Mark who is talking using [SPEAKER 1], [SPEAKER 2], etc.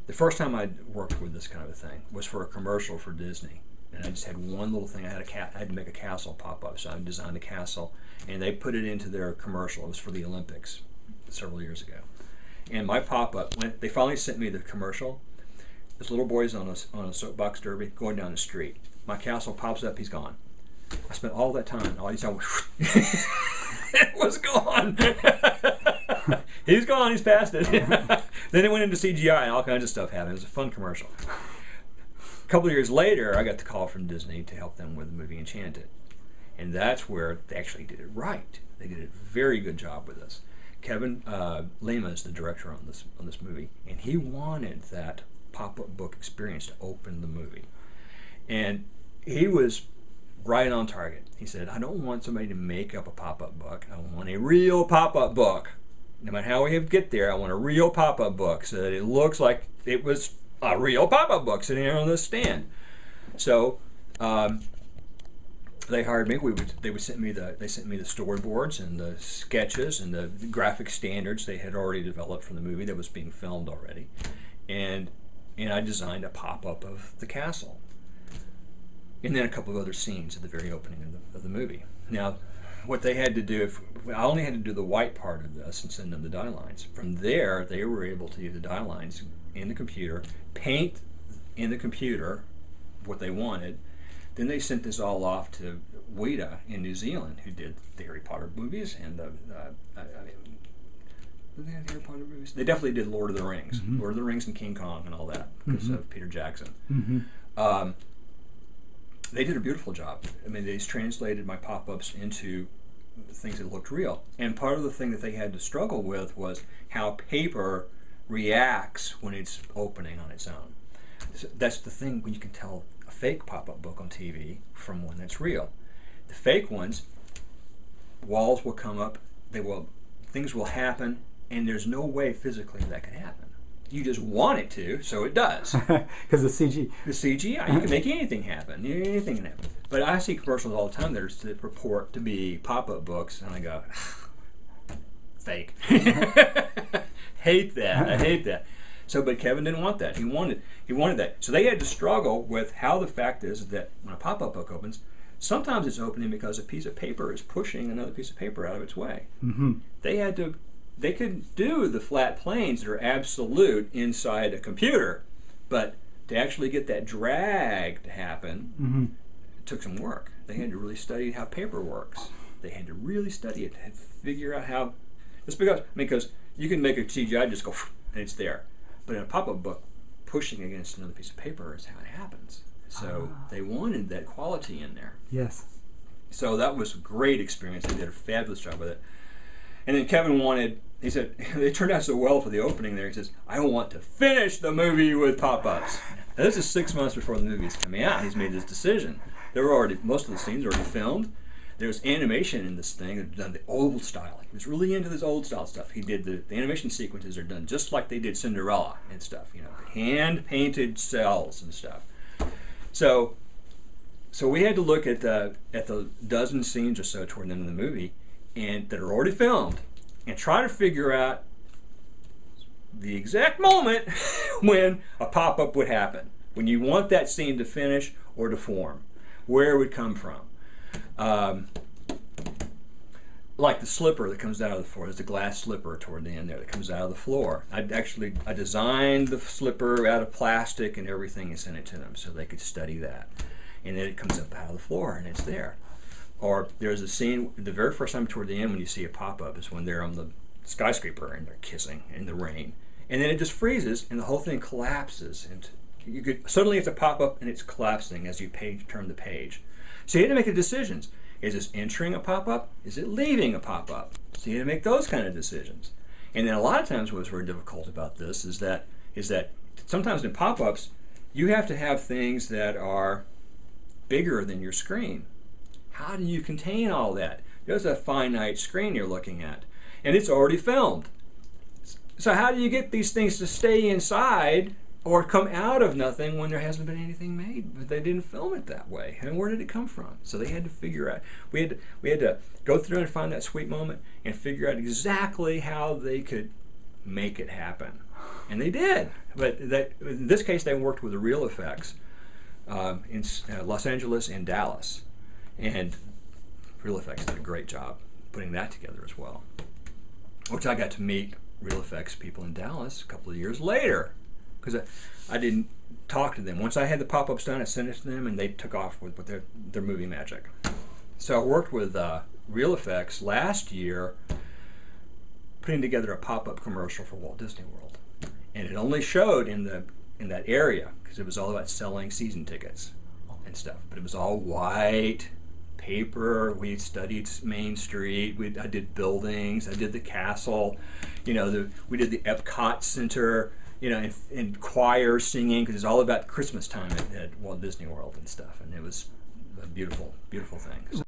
[SPEAKER 1] the first time I worked with this kind of a thing was for a commercial for Disney. And I just had one little thing. I had to make a castle pop up, so I designed a castle, and they put it into their commercial. It was for the Olympics several years ago. And my pop up, when they finally sent me the commercial, this little boy's on a soapbox derby going down the street. My castle pops up, he's gone. I spent all that time, all these time, it was gone. He's gone, he's past it. Then it went into CGI and all kinds of stuff happened. It was a fun commercial. A couple of years later, I got the call from Disney to help them with the movie Enchanted. And that's where they actually did it right. They did a very good job with this. Kevin Lima is the director on this movie, and he wanted that pop-up book experience to open the movie. And he was right on target. He said, I don't want somebody to make up a pop-up book. I want a real pop-up book. No matter how we get there, I want a real pop-up book so that it looks like it was a real pop-up book sitting there on the stand. So they hired me. They sent me the storyboards and the sketches and the graphic standards they had already developed from the movie that was being filmed already, and I designed a pop-up of the castle, and then a couple of other scenes at the very opening of the movie. Now, what they had to do, I only had to do the white part of this and send them the die lines. From there, they were able to do the die lines in the computer, paint in the computer what they wanted. Then they sent this all off to Weta in New Zealand, who did the Harry Potter movies and did they have Harry Potter movies? They definitely did Lord of the Rings,
[SPEAKER 2] Mm-hmm.
[SPEAKER 1] Lord of the Rings and King Kong and all that because
[SPEAKER 2] Mm-hmm.
[SPEAKER 1] of Peter Jackson.
[SPEAKER 2] Mm-hmm.
[SPEAKER 1] They did a beautiful job. I mean, they just translated my pop-ups into things that looked real. And part of the thing that they had to struggle with was how paper reacts when it's opening on its own. So that's the thing when you can tell a fake pop-up book on TV from one that's real. The fake ones, walls will come up, things will happen, and there's no way physically that can happen. You just want it to, so it does.
[SPEAKER 2] Because the CG.
[SPEAKER 1] The CGI, you can make anything happen. Anything can happen. But I see commercials all the time that purport to be pop-up books, and I go, fake. Hate that. I hate that. So, but Kevin didn't want that. He wanted that. So they had to struggle with how the fact is that when a pop-up book opens, sometimes it's opening because a piece of paper is pushing another piece of paper out of its way.
[SPEAKER 2] Mm-hmm.
[SPEAKER 1] They could do the flat planes that are absolute inside a computer, but to actually get that drag to happen,
[SPEAKER 2] Mm-hmm.
[SPEAKER 1] it took some work. They had to really study how paper works. They had to really study it and figure out how. It's because you can make a CGI just go and it's there, but in a pop-up book, pushing against another piece of paper is how it happens. So they wanted that quality in there.
[SPEAKER 2] Yes.
[SPEAKER 1] So that was a great experience. They did a fabulous job with it. And then Kevin he said, it turned out so well for the opening there. He says, I want to finish the movie with pop-ups. Now, this is 6 months before the movie is coming out. He's made this decision. Most of the scenes are already filmed. There's animation in this thing. They've done the old style. He was really into this old style stuff. He did the animation sequences are done just like they did Cinderella and stuff, hand-painted cells and stuff. So we had to look at the dozen scenes or so toward the end of the movie and that are already filmed and try to figure out the exact moment when a pop-up would happen, when you want that scene to finish or to form, where it would come from. Like the slipper that comes out of the floor. There's a glass slipper toward the end there that comes out of the floor. I designed the slipper out of plastic and everything and sent it to them so they could study that. And then it comes up out of the floor and it's there. Or there's a scene, the very first time toward the end when you see a pop-up is when they're on the skyscraper and they're kissing in the rain. And then it just freezes and the whole thing collapses. And suddenly it's a pop-up and it's collapsing as you turn the page. So you had to make the decisions. Is this entering a pop-up? Is it leaving a pop-up? So you had to make those kind of decisions. And then a lot of times what's very difficult about this is that sometimes in pop-ups, you have to have things that are bigger than your screen. How do you contain all that? There's a finite screen you're looking at, and it's already filmed. So how do you get these things to stay inside or come out of nothing when there hasn't been anything made? But they didn't film it that way. And where did it come from? So they had to figure out. We had to go through and find that sweet moment and figure out exactly how they could make it happen. And they did. But in this case, they worked with the real effects in Los Angeles and Dallas. And real effects did a great job putting that together as well. Which I got to meet real effects people in Dallas a couple of years later. Because I didn't talk to them. Once I had the pop-ups done, I sent it to them, and they took off with their movie magic. So I worked with real effects last year, putting together a pop-up commercial for Walt Disney World, and it only showed in that area because it was all about selling season tickets and stuff. But it was all white paper. We studied Main Street. I did buildings. I did the castle. We did the Epcot Center. And choir singing because it's all about Christmas time at Walt Disney World and stuff. And it was a beautiful, beautiful thing.